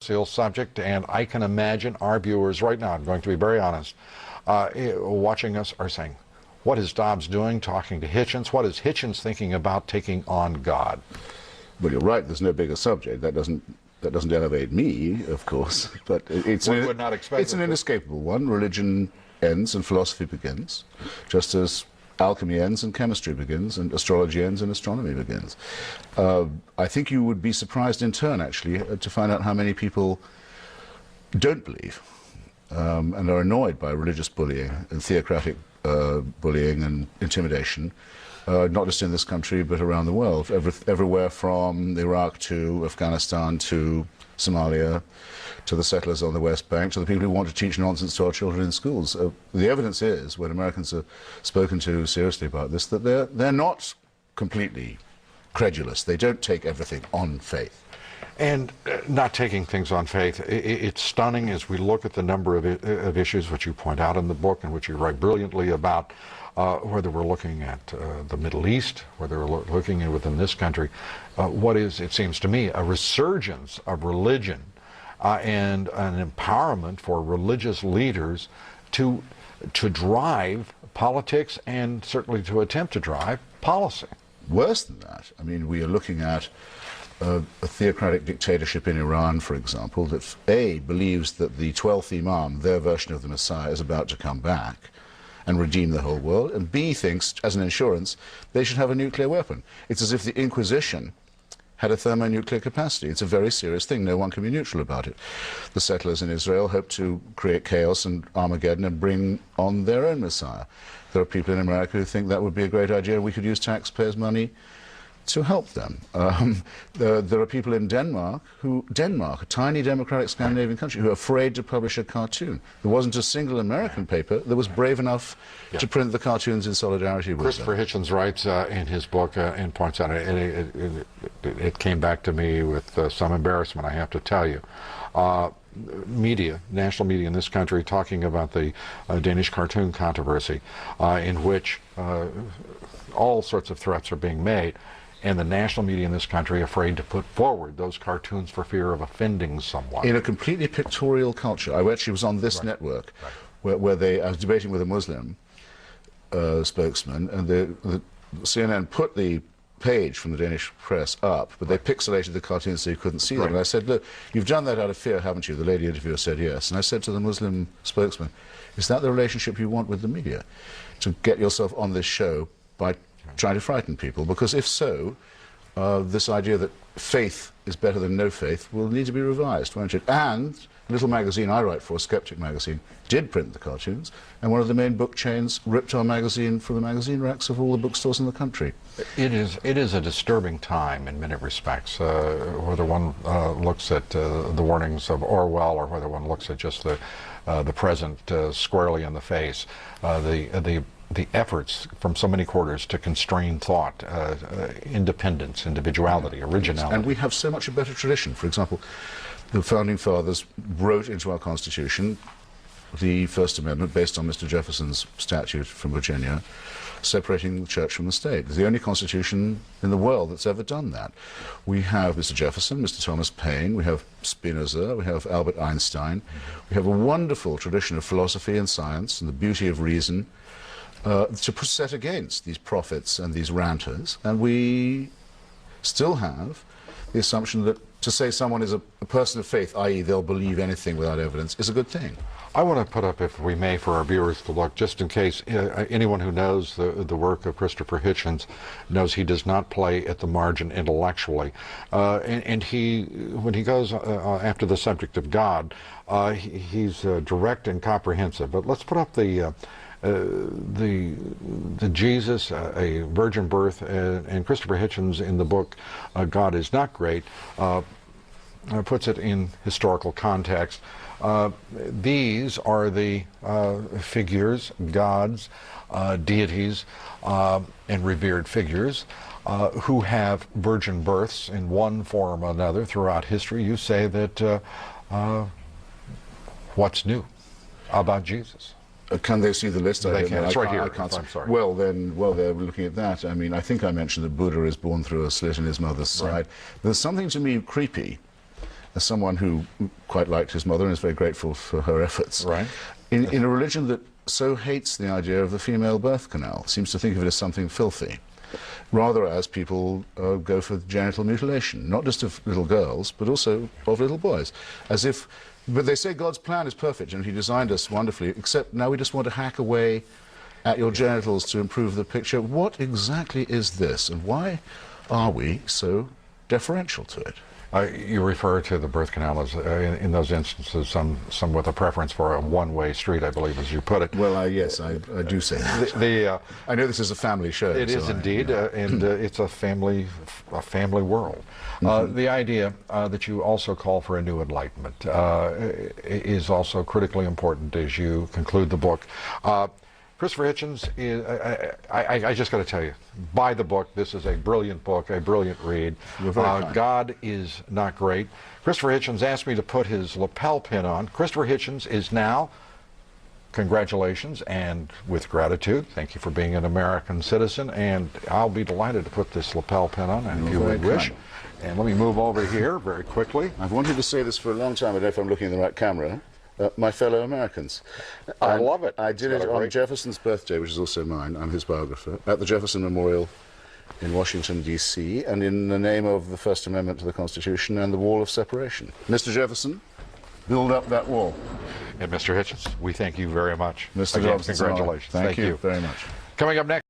controversial subject, and I can imagine our viewers right now, I'm going to be very honest, watching us are saying, what is Dobbs doing talking to Hitchens? What is Hitchens thinking about taking on God? Well, you're right, there's no bigger subject. That doesn't elevate me, of course, but it's an inescapable one. Religion ends and philosophy begins, just as alchemy ends and chemistry begins, and astrology ends and astronomy begins. I think you would be surprised in turn, actually, to find out how many people don't believe and are annoyed by religious bullying and theocratic bullying and intimidation, not just in this country but around the world, everywhere from Iraq to Afghanistan to Somalia, to the settlers on the West Bank, to the people who want to teach nonsense to our children in schools. The evidence is, when Americans are spoken to seriously about this, that they're not completely credulous. They don't take everything on faith. And not taking things on faith, it's stunning as we look at the number of issues which you point out in the book and which you write brilliantly about, whether we're looking at the Middle East, whether we're looking at within this country, what is, it seems to me, a resurgence of religion and an empowerment for religious leaders to drive politics and certainly to attempt to drive policy. Worse than that, I mean, we are looking at a theocratic dictatorship in Iran, for example, that A, believes that the 12th Imam, their version of the Messiah, is about to come back and redeem the whole world, and B, thinks, as an insurance, they should have a nuclear weapon. It's as if the Inquisition had a thermonuclear capacity. It's a very serious thing. No one can be neutral about it. The settlers in Israel hope to create chaos and Armageddon and bring on their own Messiah. There are people in America who think that would be a great idea. We could use taxpayers' money to help them. There are people in Denmark, a tiny democratic Scandinavian country, who are afraid to publish a cartoon. There wasn't a single American paper that was brave enough to print the cartoons in solidarity with Christopher them. Hitchens writes in his book and points out, it came back to me with some embarrassment, I have to tell you. Media, national media in this country, talking about the Danish cartoon controversy, in which all sorts of threats are being made, and the national media in this country afraid to put forward those cartoons for fear of offending someone. In a completely pictorial culture. I actually was on this network where I was debating with a Muslim spokesman, and the CNN put the page from the Danish press up, but they pixelated the cartoons so you couldn't see them. And I said, look, you've done that out of fear, haven't you? The lady interviewer said yes. And I said to the Muslim spokesman, is that the relationship you want with the media? To get yourself on this show by trying to frighten people? Because if so, this idea that faith is better than no faith will need to be revised, won't it? And the little magazine I write for, Skeptic magazine, did print the cartoons, and one of the main book chains ripped our magazine from the magazine racks of all the bookstores in the country. It is a disturbing time in many respects, whether one looks at the warnings of Orwell or whether one looks at just the present squarely in the face. The efforts from so many quarters to constrain thought, independence, individuality, originality. And we have so much a better tradition. For example, the Founding Fathers wrote into our Constitution the First Amendment, based on Mr. Jefferson's statute from Virginia, separating the church from the state. It's the only constitution in the world that's ever done that. We have Mr. Jefferson, Mr. Thomas Paine, we have Spinoza, we have Albert Einstein. We have a wonderful tradition of philosophy and science and the beauty of reason to set against these prophets and these ranters, and we still have the assumption that to say someone is a person of faith, i.e. they'll believe anything without evidence, is a good thing. I want to put up, if we may, for our viewers to look, just in case anyone who knows the work of Christopher Hitchens knows he does not play at the margin intellectually. And he, when he goes after the subject of God, he's direct and comprehensive. But let's put up the Jesus, a virgin birth, and Christopher Hitchens in the book God Is Not Great puts it in historical context. These are the figures, gods, deities, and revered figures who have virgin births in one form or another throughout history. You say that what's new about Jesus? Can they see the list? They can. It's right here. I'm sorry. Well, they're looking at that. I mean, I think I mentioned that Buddha is born through a slit in his mother's side. There's something to me creepy as someone who quite liked his mother and is very grateful for her efforts. Right. In a religion that so hates the idea of the female birth canal, seems to think of it as something filthy, rather as people go for genital mutilation, not just of little girls, but also of little boys. But they say God's plan is perfect and he designed us wonderfully, except now we just want to hack away at your genitals to improve the picture. What exactly is this, and why are we so deferential to it? You refer to the birth canal as, in those instances, some with a preference for a one-way street, I believe, as you put it. Well, yes, I do say that. I know this is a family show. It is indeed, and it's a family world. The idea that you also call for a new enlightenment is also critically important as you conclude the book. Christopher Hitchens, I just got to tell you, buy the book. This is a brilliant book, a brilliant read. God is Not Great. Christopher Hitchens asked me to put his lapel pin on. Christopher Hitchens is now, congratulations, and with gratitude, thank you for being an American citizen, and I'll be delighted to put this lapel pin on, if you would wish. And let me move over here very quickly. I've wanted to say this for a long time. I don't know if I'm looking at the right camera. My fellow Americans. I love it. I did it on Jefferson's birthday, which is also mine. I'm his biographer, at the Jefferson Memorial in Washington, D.C., and in the name of the First Amendment to the Constitution and the Wall of Separation. Mr. Jefferson, build up that wall. And Mr. Hitchens, we thank you very much. Mr. Dobbs, congratulations. Thank you very much. Coming up next.